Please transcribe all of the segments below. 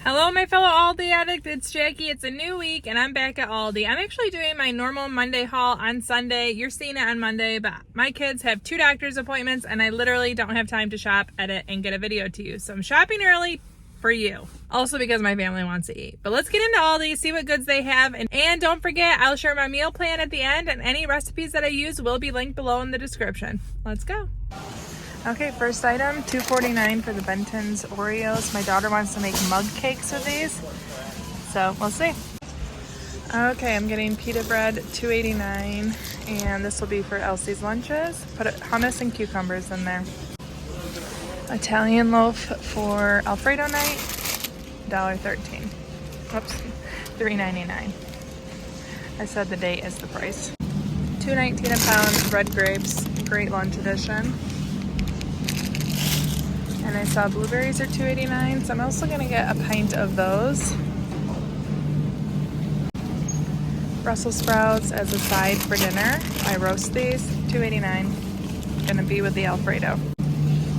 Hello my fellow Aldi addict, it's Jackie. It's a new week and I'm back at Aldi. I'm actually doing my normal Monday haul on Sunday. You're seeing it on Monday, but my kids have 2 doctor's appointments and I literally don't have time to shop, edit, and get a video to you. So I'm shopping early for you. Also because my family wants to eat. But let's get into Aldi, see what goods they have. And don't forget, I'll share my meal plan at the end and any recipes that I use will be linked below in the description. Let's go. Okay, first item, $2.49 for the Benton's Oreos. My daughter wants to make mug cakes with these, so we'll see. Okay, I'm getting pita bread, $2.89, and this will be for Elsie's lunches. Put hummus and cucumbers in there. Italian loaf for Alfredo night, $1.13. Whoops, $3.99. I said the date is the price. $2.19 a pound, red grapes, great lunch edition. And I saw blueberries are $2.89, so I'm also going to get a pint of those. Brussels sprouts as a side for dinner. I roast these, $2.89. Gonna be with the Alfredo.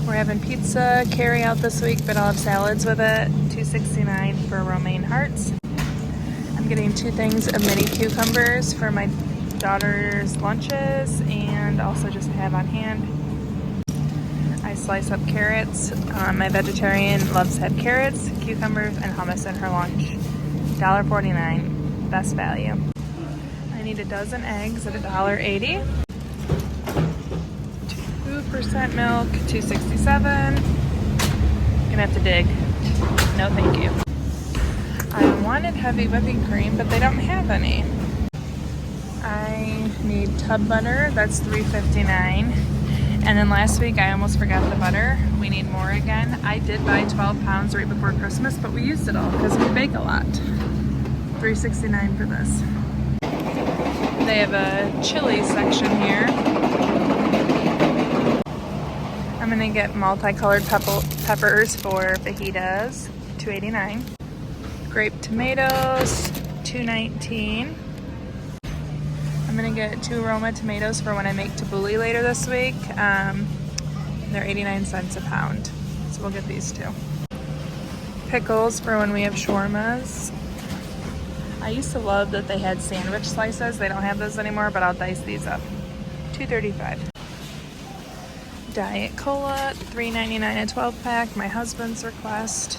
We're having pizza carry out this week, but I'll have salads with it, $2.69 for romaine hearts. I'm getting 2 things of mini cucumbers for my daughter's lunches and also just to have on hand. I slice up carrots. My vegetarian loves to have carrots, cucumbers, and hummus in her lunch. $1.49, best value. I need a dozen eggs at $1.80. 2% milk, $2.67. Gonna have to dig. No thank you. I wanted heavy whipping cream, but they don't have any. I need tub butter, that's $3.59. And then last week I almost forgot the butter. We need more again. I did buy 12 pounds right before Christmas, but we used it all because we bake a lot. $3.69 for this. They have a chili section here. I'm gonna get multicolored peppers for fajitas, $2.89. Grape tomatoes, $2.19. I'm gonna get 2 Roma tomatoes for when I make tabbouleh later this week. They're 89 cents a pound, so we'll get these 2. Pickles for when we have shawarmas. I used to love that they had sandwich slices. They don't have those anymore, but I'll dice these up. $2.35. Diet Cola, $3.99 a 12-pack, my husband's request.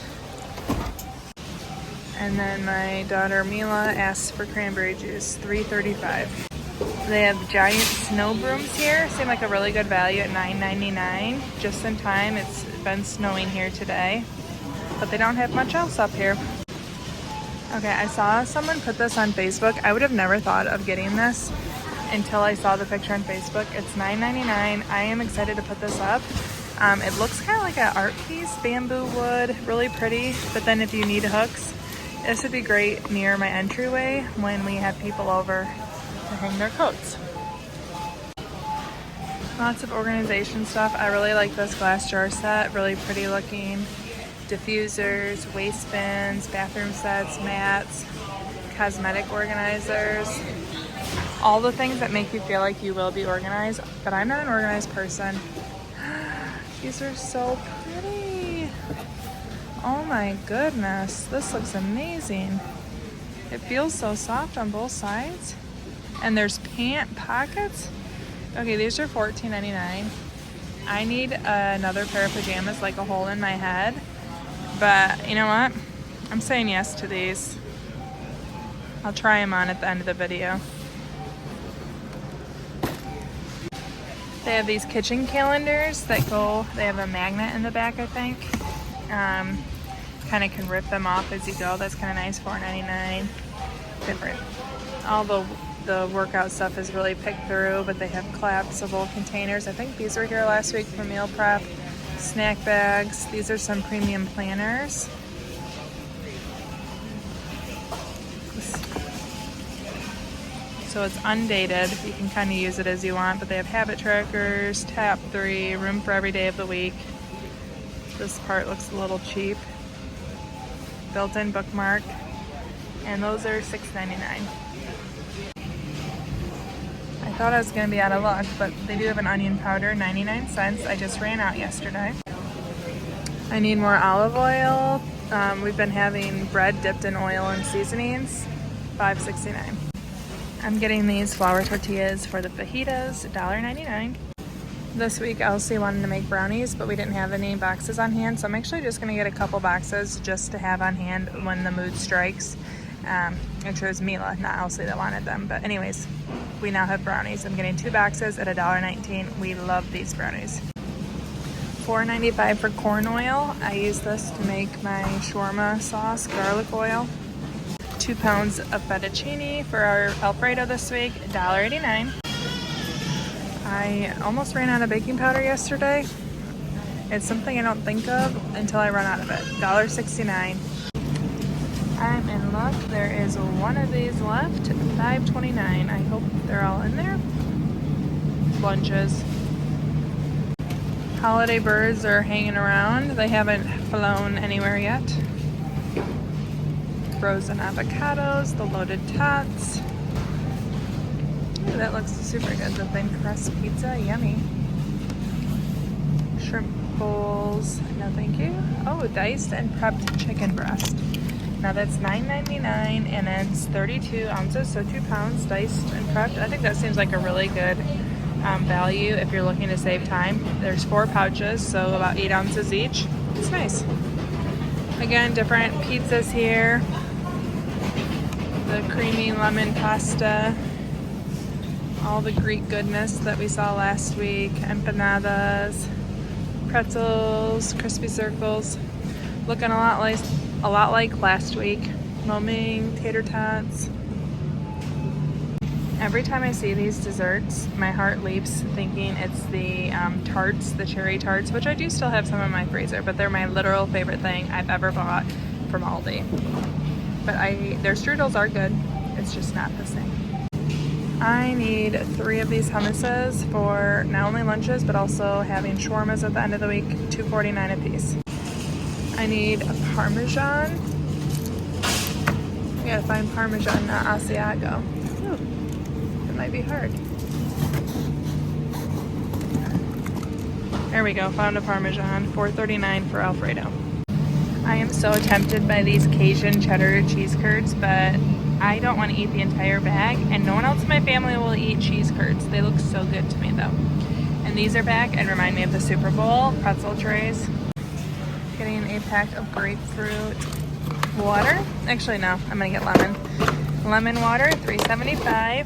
And then my daughter Mila asked for cranberry juice, $3.35. They have giant snow brooms here. Seem like a really good value at $9.99. Just in time. It's been snowing here today. But they don't have much else up here. Okay, I saw someone put this on Facebook. I would have never thought of getting this until I saw the picture on Facebook. It's $9.99. I am excited to put this up. It looks kind of like an art piece, bamboo wood, really pretty. But then if you need hooks, this would be great near my entryway when we have people over to hang their coats. Lots of organization stuff. I really like this glass jar set, really pretty looking. Diffusers, waste bins, bathroom sets, mats, cosmetic organizers. All the things that make you feel like you will be organized, but I'm not an organized person. These are so pretty. Oh my goodness, this looks amazing. It feels so soft on both sides. And there's pant pockets. Okay, these are $14.99. I need another pair of pajamas, like a hole in my head. But you know what? I'm saying yes to these. I'll try them on at the end of the video. They have these kitchen calendars that go, they have a magnet in the back, I think. Kind of can rip them off as you go. That's kind of nice, $4.99. Different. All the workout stuff is really picked through, but they have collapsible containers. I think these were here last week for meal prep. Snack bags. These are some premium planners. So it's undated. You can kind of use it as you want, but they have habit trackers, Tap 3, room for every day of the week. This part looks a little cheap. Built-in bookmark. And those are $6.99. I thought I was going to be out of luck, but they do have an onion powder, 99 cents. I just ran out yesterday. I need more olive oil, We've been having bread dipped in oil and seasonings, $5.69. I'm getting these flour tortillas for the fajitas, $1.99. This week Elsie wanted to make brownies, but we didn't have any boxes on hand, so I'm actually just going to get a couple boxes just to have on hand when the mood strikes. Actually, it was Mila, not Elsie, that wanted them. But anyways, we now have brownies. I'm getting 2 boxes at $1.19. We love these brownies. $4.95 for corn oil. I use this to make my shawarma sauce, garlic oil. 2 pounds of fettuccine for our Alfredo this week, $1.89. I almost ran out of baking powder yesterday. It's something I don't think of until I run out of it. $1.69. I'm in luck. There is one of these left, $5.29. I hope they're all in there. Lunches. Holiday birds are hanging around. They haven't flown anywhere yet. Frozen avocados, the loaded tots. Ooh, that looks super good. The thin crust pizza, yummy. Shrimp bowls, no thank you. Oh, diced and prepped chicken breast. Now that's $9.99 and it's 32 ounces, so 2 pounds diced and prepped. I think that seems like a really good value if you're looking to save time. There's 4 pouches, so about 8 ounces each. It's nice. Again, different pizzas here. The creamy lemon pasta. All the Greek goodness that we saw last week. Empanadas, pretzels, crispy circles. Looking a lot like last week. Lo mein, tater tots. Every time I see these desserts, my heart leaps thinking it's the tarts, the cherry tarts, which I do still have some in my freezer, but they're my literal favorite thing I've ever bought from Aldi. But their strudels are good. It's just not the same. I need 3 of these hummuses for not only lunches, but also having shawarmas at the end of the week, $2.49 a piece. I need a Parmesan. I gotta find Parmesan, not Asiago. Ooh, it might be hard. There we go, found a Parmesan, $4.39 for Alfredo. I am so tempted by these Cajun cheddar cheese curds, but I don't want to eat the entire bag, and no one else in my family will eat cheese curds. They look so good to me though. And these are back and remind me of the Super Bowl pretzel trays. Getting a pack of grapefruit water. Actually, no, I'm gonna get lemon. Lemon water, $3.75.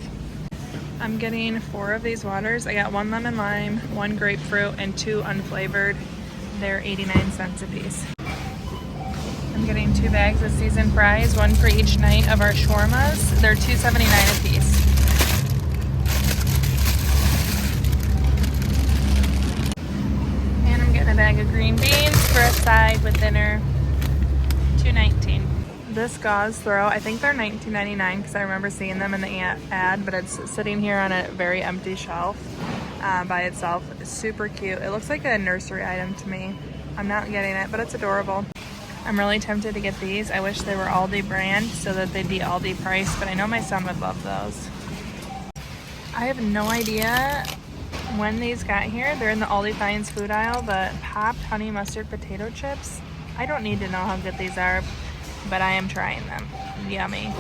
I'm getting 4 of these waters. I got 1 lemon lime, 1 grapefruit, and 2 unflavored. They're 89 cents a piece. I'm getting 2 bags of seasoned fries, 1 for each night of our shawarmas. They're $2.79 a piece. And I'm getting a bag of green beans for a side with dinner, $2.19. This gauze throw, I think they're $19.99 because I remember seeing them in the ad, but it's sitting here on a very empty shelf by itself. It's super cute. It looks like a nursery item to me. I'm not getting it, but it's adorable. I'm really tempted to get these. I wish they were Aldi brand so that they'd be Aldi price, but I know my son would love those. I have no idea when these got here. They're in the Aldi Finds food aisle, but popped honey mustard potato chips. I don't need to know how good these are, but I am trying them. Yummy.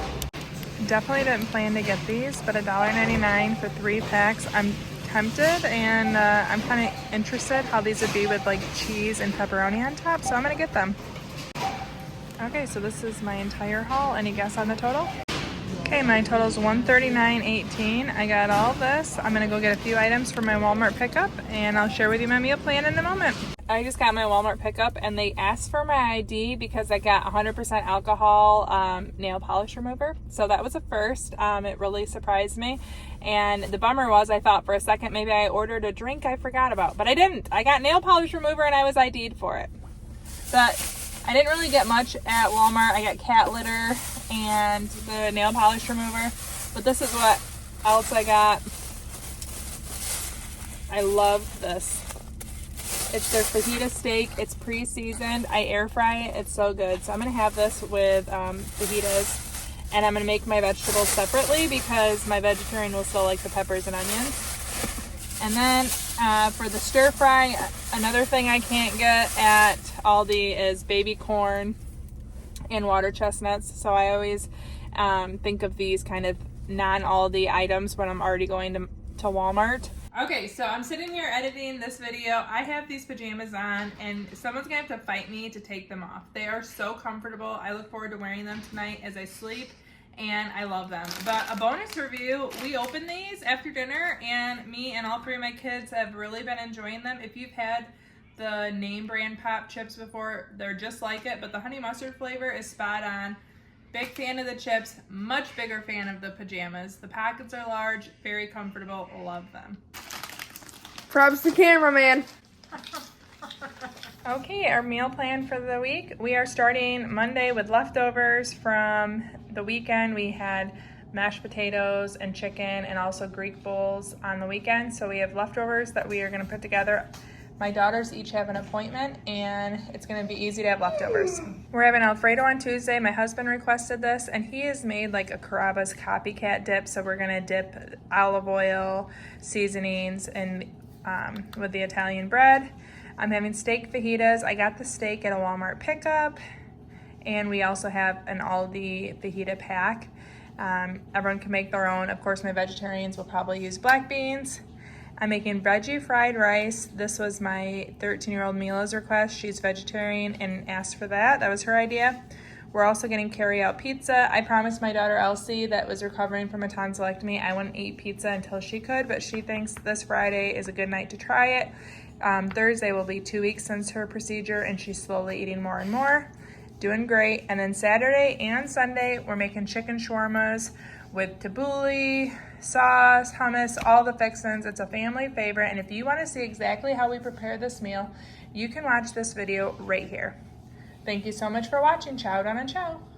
Definitely didn't plan to get these, but $1.99 for 3 packs. I'm tempted, and I'm kind of interested how these would be with like cheese and pepperoni on top, so I'm gonna get them. Okay, so this is my entire haul. Any guess on the total? Okay, my total is $139.18. I got all this. I'm gonna go get a few items for my Walmart pickup, and I'll share with you my meal plan in a moment. I just got my Walmart pickup, and they asked for my ID because I got 100% alcohol nail polish remover. So that was a first. It really surprised me. And the bummer was I thought for a second maybe I ordered a drink I forgot about, but I didn't. I got nail polish remover and I was ID'd for it. But I didn't really get much at Walmart. I got cat litter and the nail polish remover, but this is what else I got. I love this. It's their fajita steak. It's pre-seasoned. I air fry it. It's so good. So I'm going to have this with fajitas, and I'm going to make my vegetables separately because my vegetarian will still like the peppers and onions. And then for the stir fry, another thing I can't get at Aldi is baby corn. and water chestnuts. So I always think of these kind of non-Aldi items when I'm already going to Walmart. Okay, so I'm sitting here editing this video. I have these pajamas on, and someone's gonna have to fight me to take them off. They are so comfortable. I look forward to wearing them tonight as I sleep, and I love them. But a bonus review, we opened these after dinner, and me and all 3 of my kids have really been enjoying them. If you've had the name brand pop chips before, they're just like it, but the honey mustard flavor is spot on. Big fan of the chips, much bigger fan of the pajamas. The pockets are large, very comfortable, love them. Props to cameraman. Okay, our meal plan for the week. We are starting Monday with leftovers from the weekend. We had mashed potatoes and chicken and also Greek bowls on the weekend. So we have leftovers that we are gonna put together. My daughters each have an appointment, and it's gonna be easy to have leftovers. We're having Alfredo on Tuesday. My husband requested this, and he has made like a Carrabba's copycat dip. So we're gonna dip olive oil, seasonings, and with the Italian bread. I'm having steak fajitas. I got the steak at a Walmart pickup, and we also have an Aldi fajita pack. Everyone can make their own. Of course, my vegetarians will probably use black beans. I'm making veggie fried rice. This was my 13-year-old Mila's request. She's vegetarian and asked for that. That was her idea. We're also getting carry-out pizza. I promised my daughter Elsie, that was recovering from a tonsillectomy, I wouldn't eat pizza until she could, but she thinks this Friday is a good night to try it. Thursday will be 2 weeks since her procedure, and she's slowly eating more and more. Doing great. And then Saturday and Sunday, we're making chicken shawarmas with tabbouleh, sauce, hummus, all the fixins. It's a family favorite, and if you want to see exactly how we prepare this meal, you can watch this video right here. Thank you so much for watching. Ciao, Donna, ciao.